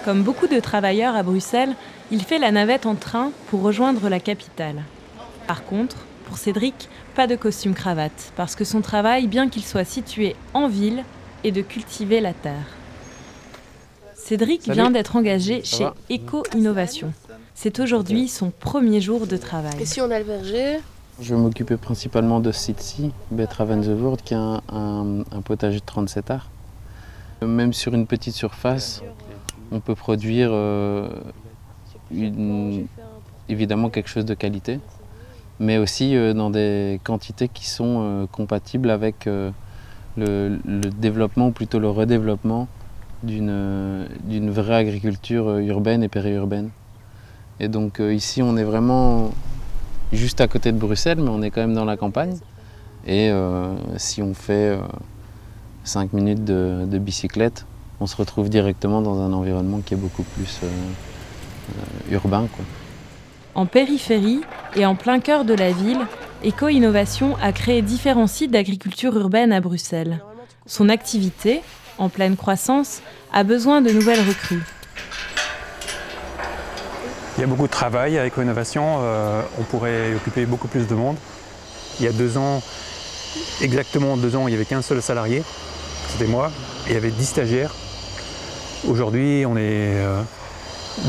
Comme beaucoup de travailleurs à Bruxelles, il fait la navette en train pour rejoindre la capitale. Par contre, pour Cédric, pas de costume-cravate, parce que son travail, bien qu'il soit situé en ville, est de cultiver la terre. Cédric vient d'être engagé chez Éco-Innovation. C'est aujourd'hui son premier jour de travail. Ici, on a le verger. Je vais m'occuper principalement de ce site-ci, Betravenzevoort, qui est un potager de 37 arts. Même sur une petite surface, on peut produire évidemment quelque chose de qualité, mais aussi dans des quantités qui sont compatibles avec le développement, ou plutôt le redéveloppement d'une vraie agriculture urbaine et périurbaine. Et donc ici, on est vraiment juste à côté de Bruxelles, mais on est quand même dans la campagne. Et si on fait 5 minutes de bicyclette, on se retrouve directement dans un environnement qui est beaucoup plus urbain, quoi. En périphérie et en plein cœur de la ville, Éco-Innovation a créé différents sites d'agriculture urbaine à Bruxelles. Son activité, en pleine croissance, a besoin de nouvelles recrues. Il y a beaucoup de travail à Éco-Innovation, on pourrait occuper beaucoup plus de monde. Il y a 2 ans, exactement 2 ans, il n'y avait qu'un seul salarié, c'était moi, et il y avait 10 stagiaires. Aujourd'hui, on est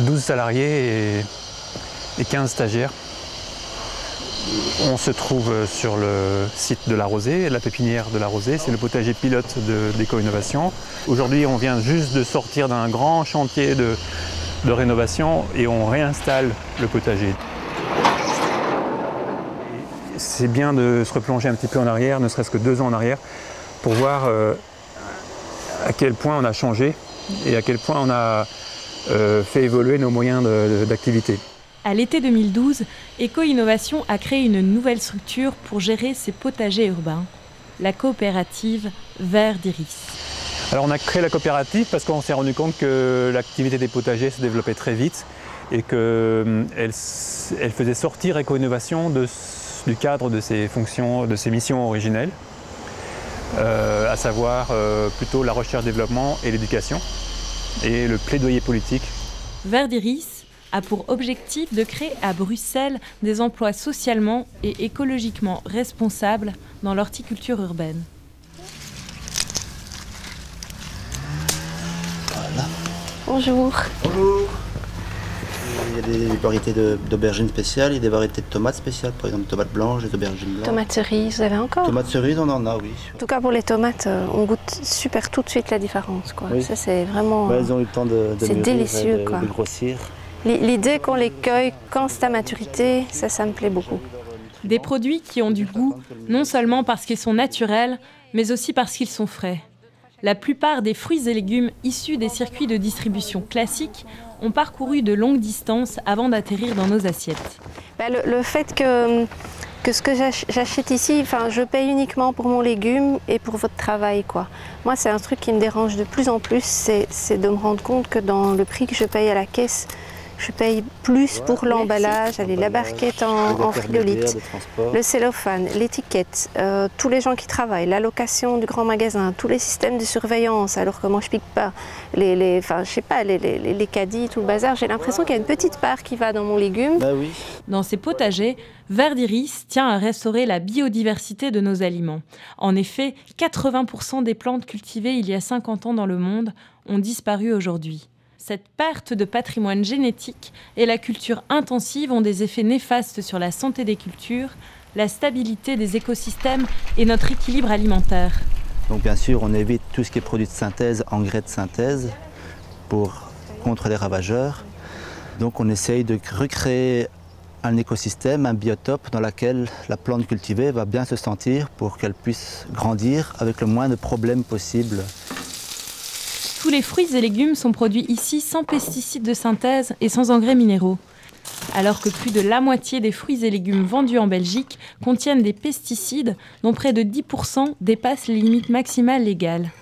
12 salariés et 15 stagiaires. On se trouve sur le site de la Rosée, la pépinière de la Rosée, c'est le potager pilote d'Éco-Innovation. Aujourd'hui, on vient juste de sortir d'un grand chantier de rénovation et on réinstalle le potager. C'est bien de se replonger un petit peu en arrière, ne serait-ce que 2 ans en arrière, pour voir à quel point on a changé et à quel point on a fait évoluer nos moyens d'activité. À l'été 2012, Éco-Innovation a créé une nouvelle structure pour gérer ses potagers urbains, la coopérative Vert d'Iris. Alors on a créé la coopérative parce qu'on s'est rendu compte que l'activité des potagers se développait très vite et qu'elle faisait sortir Éco-Innovation du cadre de ses fonctions, de ses missions originelles, à savoir plutôt la recherche-développement et l'éducation et le plaidoyer politique. Vert d'Iris a pour objectif de créer à Bruxelles des emplois socialement et écologiquement responsables dans l'horticulture urbaine. Voilà. Bonjour. Bonjour. Il y a des variétés d'aubergines spéciales, il y a des variétés de tomates spéciales, par exemple tomates blanches, des aubergines blanches. Tomates cerises, vous avez encore? Tomates cerises, on en a, oui. En tout cas, pour les tomates, on goûte super tout de suite la différence, quoi. Oui. Ça, c'est vraiment... Ouais, elles ont eu le temps de c'est mûrir délicieux, et quoi. de grossir. L'idée qu'on les cueille quand c'est à maturité, ça me plaît beaucoup. Des produits qui ont du goût, non seulement parce qu'ils sont naturels, mais aussi parce qu'ils sont frais. La plupart des fruits et légumes issus des circuits de distribution classiques ont parcouru de longues distances avant d'atterrir dans nos assiettes. Le fait que ce que j'achète ici, je paye uniquement pour mon légume et pour votre travail, quoi. Moi, c'est un truc qui me dérange de plus en plus, c'est de me rendre compte que dans le prix que je paye à la caisse, je paye plus pour l'emballage, la barquette en frigolite, le cellophane, l'étiquette, tous les gens qui travaillent, la location du grand magasin, tous les systèmes de surveillance. Alors que moi je pique pas les caddies, tout le bazar. J'ai l'impression qu'il y a une petite part qui va dans mon légume. Bah oui. Dans ces potagers, Vert d'Iris tient à restaurer la biodiversité de nos aliments. En effet, 80% des plantes cultivées il y a 50 ans dans le monde ont disparu aujourd'hui. Cette perte de patrimoine génétique et la culture intensive ont des effets néfastes sur la santé des cultures, la stabilité des écosystèmes et notre équilibre alimentaire. Donc bien sûr, on évite tout ce qui est produit de synthèse, engrais de synthèse, contre les ravageurs. Donc on essaye de recréer un écosystème, un biotope dans lequel la plante cultivée va bien se sentir pour qu'elle puisse grandir avec le moins de problèmes possibles. Tous les fruits et légumes sont produits ici sans pesticides de synthèse et sans engrais minéraux. Alors que plus de la moitié des fruits et légumes vendus en Belgique contiennent des pesticides dont près de 10% dépassent les limites maximales légales.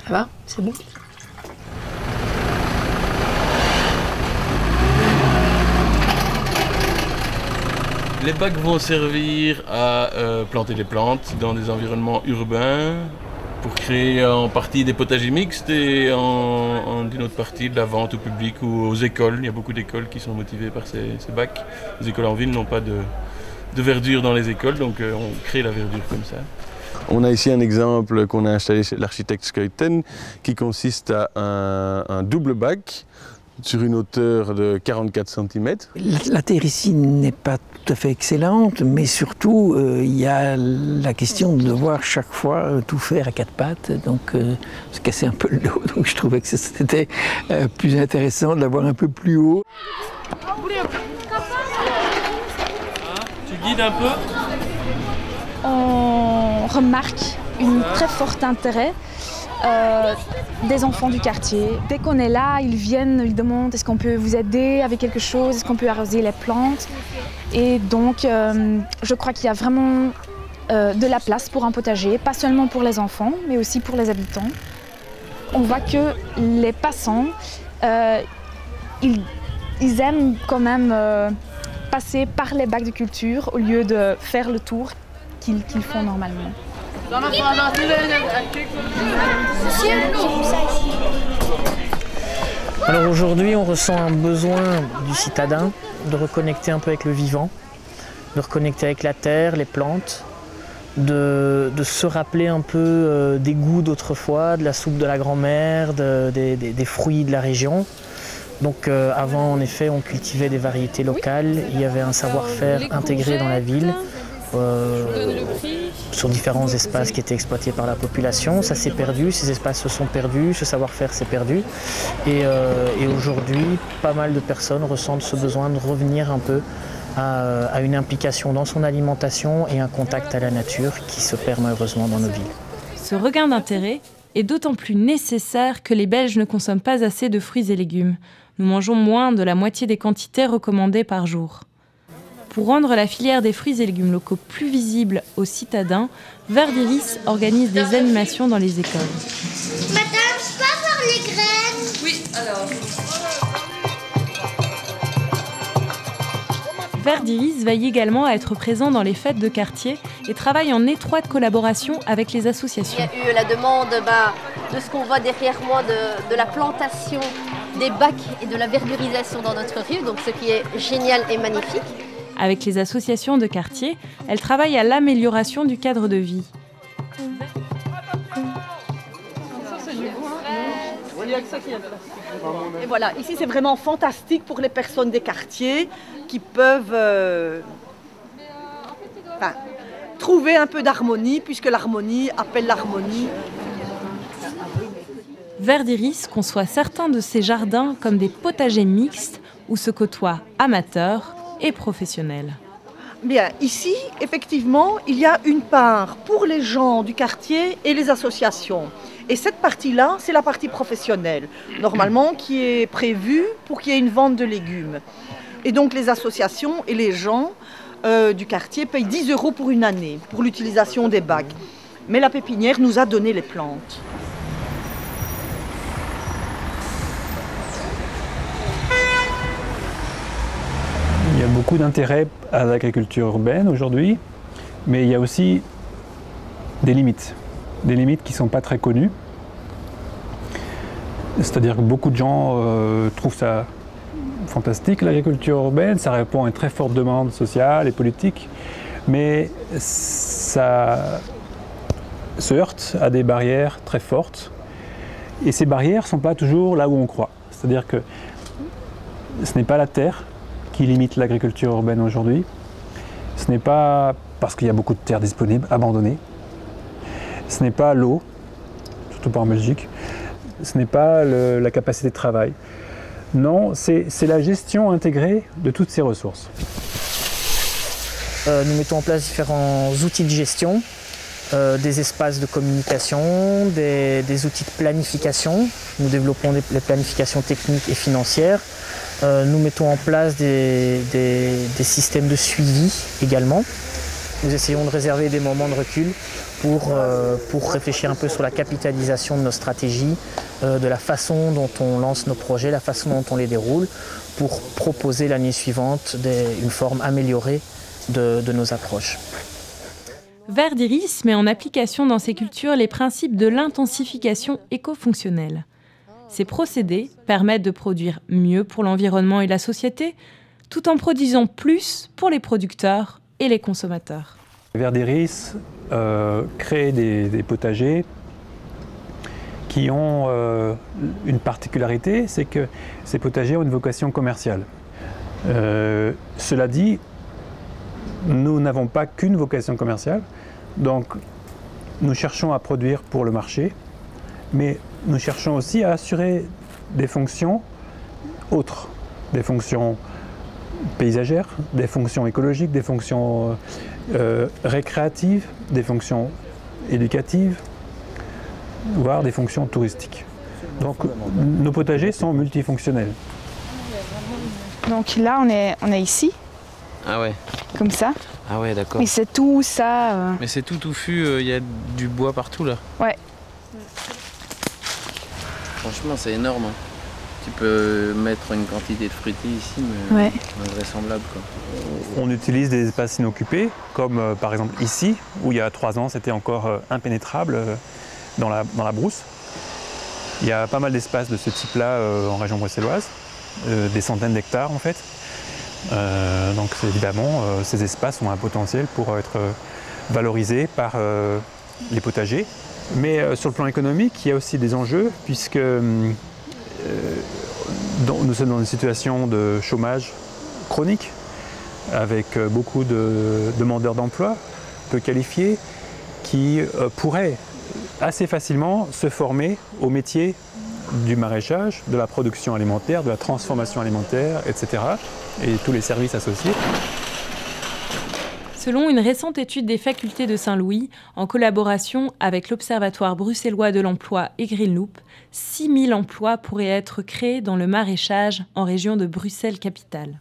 Ça va? C'est bon? Les bacs vont servir à planter des plantes dans des environnements urbains pour créer en partie des potagers mixtes et d'une autre partie de la vente au public ou aux écoles. Il y a beaucoup d'écoles qui sont motivées par ces bacs. Les écoles en ville n'ont pas de verdure dans les écoles, donc on crée la verdure comme ça. On a ici un exemple qu'on a installé chez l'architecte Scheuten qui consiste à un double bac sur une hauteur de 44 cm. La terre ici n'est pas tout à fait excellente, mais surtout il y a la question de devoir chaque fois tout faire à quatre pattes, donc se casser un peu le dos. Donc je trouvais que c'était plus intéressant de l'avoir un peu plus haut. Tu guides un peu? On remarque un très fort intérêt des enfants du quartier. Dès qu'on est là, ils viennent, ils demandent est-ce qu'on peut vous aider avec quelque chose, est-ce qu'on peut arroser les plantes. Et donc je crois qu'il y a vraiment de la place pour un potager, pas seulement pour les enfants, mais aussi pour les habitants. On voit que les passants, ils aiment quand même passer par les bacs de culture au lieu de faire le tour qu'ils font normalement. Alors aujourd'hui, on ressent un besoin du citadin de reconnecter un peu avec le vivant, de reconnecter avec la terre, les plantes, de se rappeler un peu des goûts d'autrefois, de la soupe de la grand-mère, des fruits de la région. Donc avant, en effet, on cultivait des variétés locales, il y avait un savoir-faire intégré dans la ville. Sur différents espaces qui étaient exploités par la population. Ça s'est perdu, ces espaces se sont perdus, ce savoir-faire s'est perdu. Et aujourd'hui, pas mal de personnes ressentent ce besoin de revenir un peu à une implication dans son alimentation et un contact à la nature qui se perd malheureusement dans nos villes. Ce regain d'intérêt est d'autant plus nécessaire que les Belges ne consomment pas assez de fruits et légumes. Nous mangeons moins de la moitié des quantités recommandées par jour. Pour rendre la filière des fruits et légumes locaux plus visible aux citadins, Verdiris organise des animations dans les écoles. Madame, je peux avoir les graines? Oui, alors. Verdiris veille également à être présent dans les fêtes de quartier et travaille en étroite collaboration avec les associations. Il y a eu la demande de ce qu'on voit derrière moi, de la plantation des bacs et de la verdurisation dans notre rue, donc ce qui est génial et magnifique. Avec les associations de quartier, elle travaille à l'amélioration du cadre de vie. Et voilà, ici c'est vraiment fantastique pour les personnes des quartiers qui peuvent trouver un peu d'harmonie, puisque l'harmonie appelle l'harmonie. Verdiris conçoit certains de ses jardins comme des potagers mixtes où se côtoient amateurs et professionnels. Bien, ici, effectivement, il y a une part pour les gens du quartier et les associations. Et cette partie-là, c'est la partie professionnelle, normalement, qui est prévue pour qu'il y ait une vente de légumes. Et donc, les associations et les gens du quartier payent 10 € pour une année, pour l'utilisation des bacs. Mais la pépinière nous a donné les plantes. Il y a beaucoup d'intérêt à l'agriculture urbaine aujourd'hui, mais il y a aussi des limites qui ne sont pas très connues. C'est-à-dire que beaucoup de gens trouvent ça fantastique, l'agriculture urbaine, ça répond à une très forte demande sociale et politique, mais ça se heurte à des barrières très fortes, et ces barrières ne sont pas toujours là où on croit. C'est-à-dire que ce n'est pas la terre qui limite l'agriculture urbaine aujourd'hui. Ce n'est pas parce qu'il y a beaucoup de terres disponibles, abandonnées. Ce n'est pas l'eau, surtout pas en Belgique. Ce n'est pas la capacité de travail. Non, c'est la gestion intégrée de toutes ces ressources. Nous mettons en place différents outils de gestion, des espaces de communication, des outils de planification. Nous développons les planifications techniques et financières. Nous mettons en place des systèmes de suivi également. Nous essayons de réserver des moments de recul pour réfléchir un peu sur la capitalisation de nos stratégies, de la façon dont on lance nos projets, la façon dont on les déroule, pour proposer l'année suivante une forme améliorée de nos approches. Verdiris met en application dans ses cultures les principes de l'intensification éco-fonctionnelle. Ces procédés permettent de produire mieux pour l'environnement et la société, tout en produisant plus pour les producteurs et les consommateurs. Verdiris crée des potagers qui ont une particularité, c'est que ces potagers ont une vocation commerciale. Cela dit, nous n'avons pas qu'une vocation commerciale, donc nous cherchons à produire pour le marché, mais nous cherchons aussi à assurer des fonctions autres, des fonctions paysagères, des fonctions écologiques, des fonctions récréatives, des fonctions éducatives, voire des fonctions touristiques. Donc nos potagers sont multifonctionnels. Donc là, on est ici. Ah ouais. Comme ça. Ah ouais, d'accord. Mais c'est tout ça. Mais c'est tout touffu, il y a du bois partout là. Ouais. Franchement, c'est énorme. Hein. Tu peux mettre une quantité de fruitiers ici, mais invraisemblable quoi. On utilise des espaces inoccupés, comme par exemple ici, où il y a 3 ans, c'était encore impénétrable dans la brousse. Il y a pas mal d'espaces de ce type-là en région bruxelloise, des centaines d'hectares en fait. Donc évidemment, ces espaces ont un potentiel pour être valorisés par les potagers. Mais sur le plan économique, il y a aussi des enjeux, puisque nous sommes dans une situation de chômage chronique, avec beaucoup de demandeurs d'emploi peu qualifiés, qui pourraient assez facilement se former au métier du maraîchage, de la production alimentaire, de la transformation alimentaire, etc. et tous les services associés. Selon une récente étude des facultés de Saint-Louis, en collaboration avec l'Observatoire bruxellois de l'emploi et Greenloop, 6 000 emplois pourraient être créés dans le maraîchage en région de Bruxelles-Capitale.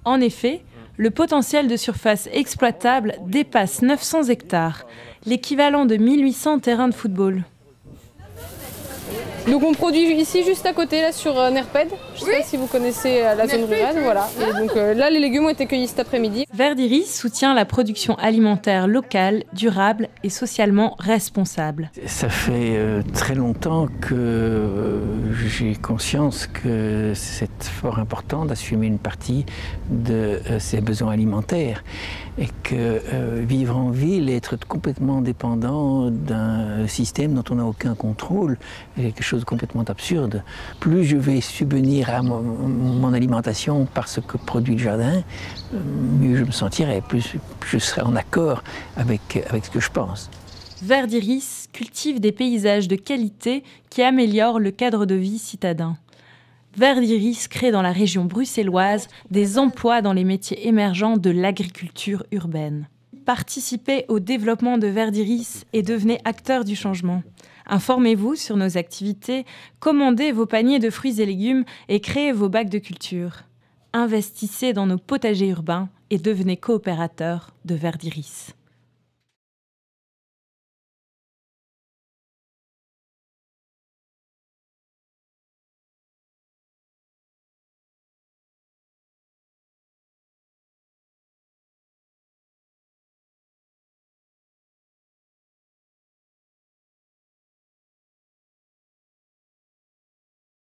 En effet, le potentiel de surface exploitable dépasse 900 hectares, l'équivalent de 1800 terrains de football. Donc on produit ici juste à côté là sur Nerped, je ne sais pas si vous connaissez la zone rurale, voilà. Et donc là les légumes ont été cueillis cet après-midi. Verdiris soutient la production alimentaire locale, durable et socialement responsable. Ça fait très longtemps que j'ai conscience que c'est fort important d'assumer une partie de ses besoins alimentaires et que vivre en ville et être complètement dépendant d'un système dont on n'a aucun contrôle est quelque chose de complètement absurde. Plus je vais subvenir à mon alimentation par ce que produit le jardin, mieux je me sentirai, plus je serai en accord avec ce que je pense. Verdiris cultive des paysages de qualité qui améliorent le cadre de vie citadin. Verdiris crée dans la région bruxelloise des emplois dans les métiers émergents de l'agriculture urbaine. Participez au développement de Verdiris et devenez acteur du changement. Informez-vous sur nos activités, commandez vos paniers de fruits et légumes et créez vos bacs de culture. Investissez dans nos potagers urbains et devenez coopérateur de Verdiris.